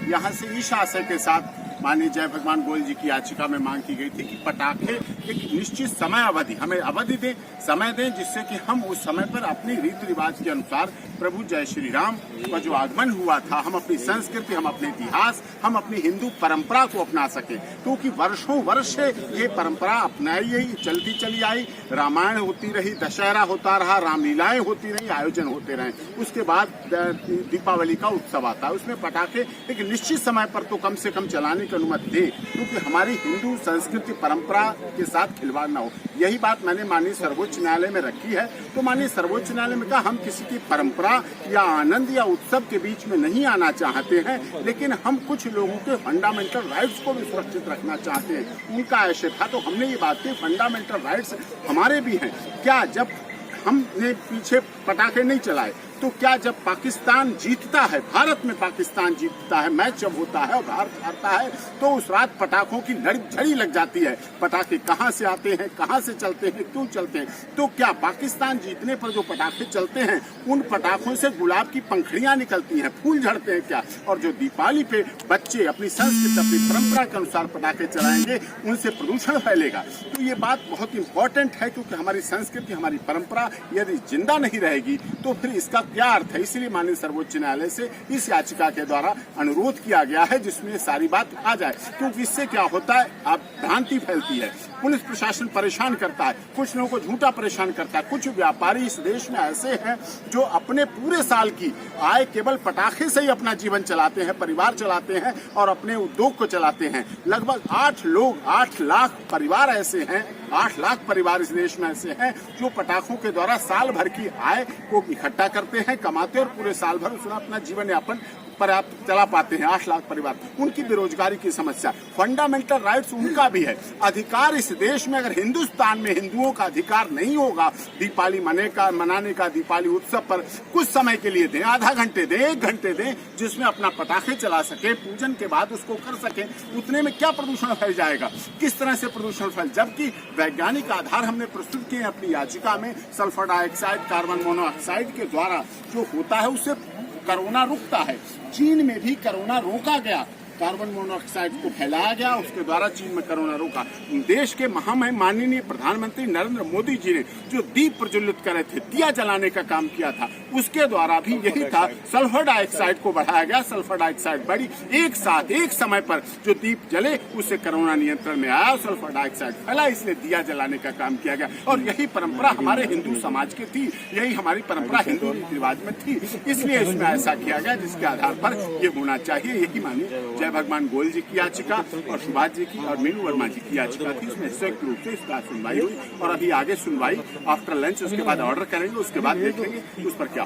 यहाँ से इस आशय के साथ माननीय जय भगवान गोयल जी की याचिका में मांग की गई थी कि पटाखे एक निश्चित समय अवधि हमें अवधि दें, समय दें, जिससे कि हम उस समय पर अपनी रीति रिवाज के अनुसार प्रभु जय श्री राम का जो आगमन हुआ था, हम अपनी संस्कृति, हम अपने इतिहास, हम अपनी हिंदू परंपरा को अपना सकें। क्योंकि वर्षों वर्ष से ये परंपरा अपनाई गई, चलती चली आई। रामायण होती रही, दशहरा होता रहा, रामलीलाएं होती रही, आयोजन होते रहे। उसके बाद दीपावली का उत्सव आता है, उसमें पटाखे एक निश्चित समय पर तो कम से कम चलाने की अनुमति दे, क्योंकि हमारी हिंदू संस्कृति परंपरा के साथ खिलवाड़ न हो। यही बात मैंने माननीय सर्वोच्च न्यायालय में रखी है। तो माननीय सर्वोच्च न्यायालय में कहा हम किसी की परंपरा या आनंद या उत्सव के बीच में नहीं आना चाहते हैं, लेकिन हम कुछ लोगों के फंडामेंटल राइट्स को भी सुरक्षित रखना चाहते हैं। उनका आशय था, तो हमने ये बात की फंडामेंटल राइट्स हमारे भी हैं। क्या जब हमने पीछे पटाखे नहीं चलाए, तो क्या जब पाकिस्तान जीतता है, भारत में पाकिस्तान जीतता है, मैच जब होता है और भारत हारता है, तो उस रात पटाखों की झड़ी लग जाती है। पटाखे कहाँ से आते हैं, कहाँ से चलते हैं, क्यों चलते हैं? तो क्या पाकिस्तान जीतने पर जो पटाखे चलते हैं, उन पटाखों से गुलाब की पंखड़ियां निकलती हैं, फूल झड़ते हैं क्या? और जो दीपावली पे बच्चे अपनी संस्कृति, अपनी परंपरा के अनुसार पटाखे चलाएंगे, उनसे प्रदूषण फैलेगा। तो ये बात बहुत इंपॉर्टेंट है, क्योंकि हमारी संस्कृति, हमारी परंपरा यदि जिंदा नहीं रहेगी तो फिर इसका क्या अर्थ है? इसलिए माननीय सर्वोच्च न्यायालय से इस याचिका के द्वारा अनुरोध किया गया है, जिसमें सारी बात आ जाए। क्योंकि इससे क्या होता है, आप भ्रांति फैलती है, पुलिस प्रशासन परेशान करता है, कुछ लोगों को झूठा परेशान करता है। कुछ व्यापारी इस देश में ऐसे हैं जो अपने पूरे साल की आय केवल पटाखे से ही अपना जीवन चलाते हैं, परिवार चलाते हैं और अपने उद्योग को चलाते हैं। लगभग 8 लाख परिवार ऐसे हैं, 8 लाख परिवार इस देश में ऐसे हैं जो पटाखों के द्वारा साल भर की आय को इकट्ठा करते हैं, कमाते हैं और पूरे साल भर उसमें अपना जीवन यापन पर्याप्त चला पाते हैं। 8 लाख परिवार, उनकी बेरोजगारी की समस्या, फंडामेंटल राइट्स उनका भी है। अधिकार इस देश में, अगर हिंदुस्तान में हिंदुओं का अधिकार नहीं होगा दीपावली मनाने का, दीपावली उत्सव पर कुछ समय के लिए दें, आधा घंटे दें, 1 घंटे दें, जिसमें अपना पटाखे चला सके, पूजन के बाद उसको कर सके, उतने में क्या प्रदूषण फैल जाएगा? किस तरह से प्रदूषण फैल? जबकि वैज्ञानिक आधार हमने प्रस्तुत किए अपनी याचिका में, सल्फर डाइऑक्साइड, कार्बन मोनोऑक्साइड के द्वारा जो होता है उससे कोरोना रुकता है। चीन में भी कोरोना रोका गया, कार्बन मोनोऑक्साइड को फैलाया गया, उसके द्वारा चीन में कोरोना रोका। देश के महामहिम माननीय प्रधानमंत्री नरेंद्र मोदी जी ने जो दीप प्रज्वलित कर रहे थे, दिया जलाने का काम किया था, उसके द्वारा भी यही था, सल्फर डाइऑक्साइड को बढ़ाया गया। सल्फर डाइऑक्साइड बढ़ी, एक साथ एक समय पर जो दीप जले उससे कोरोना नियंत्रण में आया, सल्फर डाइऑक्साइड फैला, इसलिए दिया जलाने का काम किया गया। और यही परंपरा हमारे हिंदू समाज की थी, यही हमारी परंपरा हिंदू रीति रिवाज में थी, इसलिए इसमें ऐसा किया गया, जिसके आधार पर ये होना चाहिए। यही मानिए जय भगवान गोयल जी की याचिका और सुभाष जी की और मीनू वर्मा जी की याचिका थी। इसमें संयुक्त रूप से इसका सुनवाई हुई और अभी आगे सुनवाई आफ्टर लंच, उसके बाद ऑर्डर करेंगे, उसके बाद देखेंगे उस पर क्या।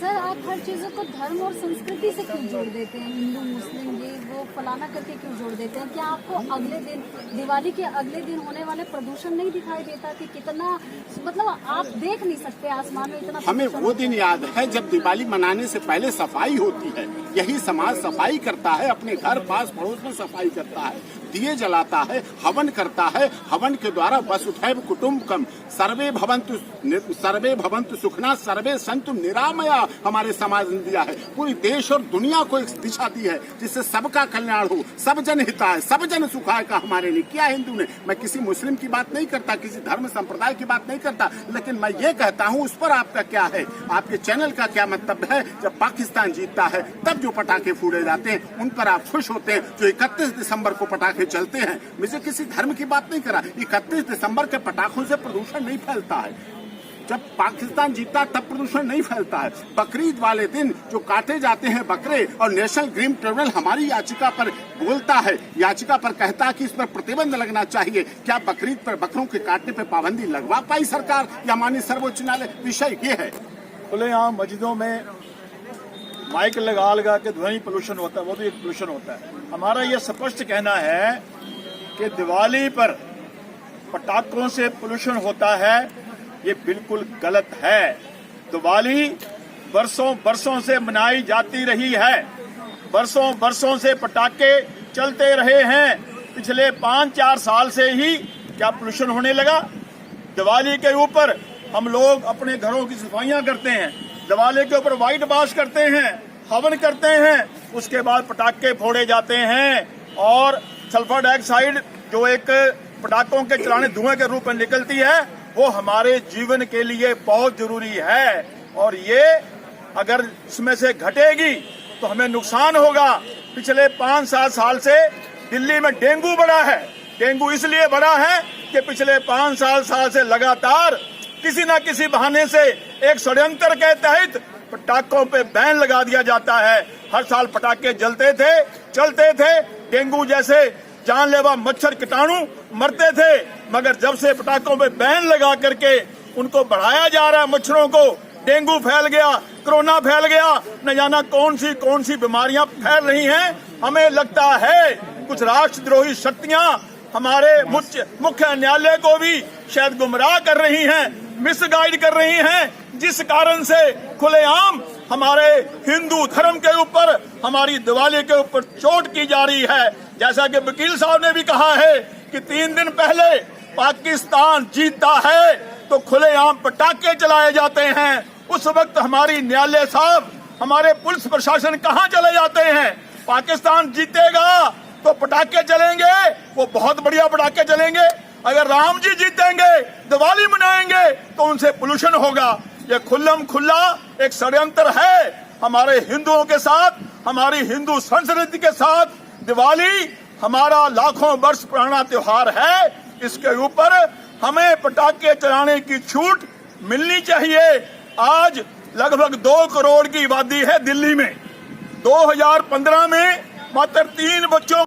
सर, आप हर चीजों को धर्म और संस्कृति से क्यों जोड़ देते हैं? हिंदू मुस्लिम ये वो फलाना करके क्यों जोड़ देते हैं? क्या आपको अगले दिन, दिवाली के अगले दिन होने वाले प्रदूषण नहीं दिखाई देता कि कितना, मतलब आप देख नहीं सकते आसमान में इतना? हमें वो दिन याद है जब दिवाली मनाने से पहले सफाई होती है। यही समाज सफाई करता है, अपने घर पास पड़ोस में सफाई करता है, दिए जलाता है, हवन करता है। हवन के द्वारा वसुधैव कुटुम्बकम, सर्वे भवन्तु सुखना, सर्वे सन्तु निरामया हमारे समाज ने दिया है। पूरी देश और दुनिया को एक दिशा दी है जिससे सबका कल्याण हो, सब जन हिताय, सब जन सुखाय का हमारे लिए किया हिंदू ने। मैं किसी मुस्लिम की बात नहीं करता, किसी धर्म संप्रदाय की बात नहीं करता, लेकिन मैं ये कहता हूँ उस पर आपका क्या है, आपके चैनल का क्या मतलब है? जब पाकिस्तान जीतता है तब जो पटाखे फूटे जाते हैं उन पर आप खुश होते हैं। जो 31 दिसंबर को पटाखे चलते हैं, मुझे किसी धर्म की बात नहीं करा, 31 दिसंबर के पटाखों से प्रदूषण नहीं फैलता है। जब पाकिस्तान जीतता तब प्रदूषण नहीं फैलता है। बकरीद वाले दिन जो काटे जाते हैं बकरे, और नेशनल ग्रीन ट्रिब्यूनल हमारी याचिका पर बोलता है, याचिका पर कहता है कि इस पर प्रतिबंध लगना चाहिए। क्या बकरीद पर बकरों के काटने पर पाबंदी लगवा पाई सरकार या माननीय सर्वोच्च न्यायालय? विषय ये है। खुलेआम मस्जिदों में माइक लगा के ध्वनि पोल्यूशन होता है, वो भी एक पोल्यूशन होता है। हमारा ये स्पष्ट कहना है कि दिवाली पर पटाखों से पोल्यूशन होता है, ये बिल्कुल गलत है। दिवाली बरसों से मनाई जाती रही है, बरसों से पटाखे चलते रहे हैं। पिछले 5-4 साल से ही क्या पोल्यूशन होने लगा? दिवाली के ऊपर हम लोग अपने घरों की सफाइयां करते हैं, दिवाली के ऊपर व्हाइट वॉश करते हैं, हवन करते हैं, उसके बाद पटाखे फोड़े जाते हैं और सल्फर डाइऑक्साइड जो एक पटाखों के चलाने धुएं के रूप में निकलती है, वो हमारे जीवन के लिए बहुत जरूरी है। और ये अगर इसमें से घटेगी तो हमें नुकसान होगा। पिछले 5-7 साल से दिल्ली में डेंगू बढ़ा है। डेंगू इसलिए बढ़ा है कि पिछले 5 साल से लगातार किसी न किसी बहाने से एक षड्यंत्र के तहत पटाखों पे बैन लगा दिया जाता है। हर साल पटाखे जलते थे, चलते थे, डेंगू जैसे जानलेवा मच्छर कीटाणु मरते थे, मगर जब से पटाखों पे बैन लगा करके उनको बढ़ाया जा रहा है मच्छरों को, डेंगू फैल गया, कोरोना फैल गया, न जाना कौन सी बीमारियां फैल रही हैं। हमें लगता है कुछ राष्ट्रद्रोही शक्तियां हमारे मुख्य न्यायालय को भी शायद गुमराह कर रही हैं, मिसगाइड कर रही हैं, जिस कारण से खुलेआम हमारे हिंदू धर्म के ऊपर, हमारी दिवाली के ऊपर चोट की जा रही है। जैसा कि वकील साहब ने भी कहा है कि 3 दिन पहले पाकिस्तान जीतता है तो खुलेआम पटाखे चलाए जाते हैं। उस वक्त हमारी न्यायालय साहब, हमारे पुलिस प्रशासन कहाँ चले जाते हैं? पाकिस्तान जीतेगा तो पटाखे चलेंगे, वो बहुत बढ़िया पटाखे चलेंगे। अगर राम जी जीतेंगे, दिवाली मनाएंगे तो उनसे पोल्यूशन होगा। ये खुल्लम खुल्ला एक षड्यंत्र है हमारे हिंदुओं के साथ, हमारी हिंदू संस्कृति के साथ। दिवाली हमारा लाखों वर्ष पुराना त्योहार है, इसके ऊपर हमें पटाखे चलाने की छूट मिलनी चाहिए। आज लगभग 2 करोड़ की आबादी है दिल्ली में। 2015 में मात्र 3 बच्चों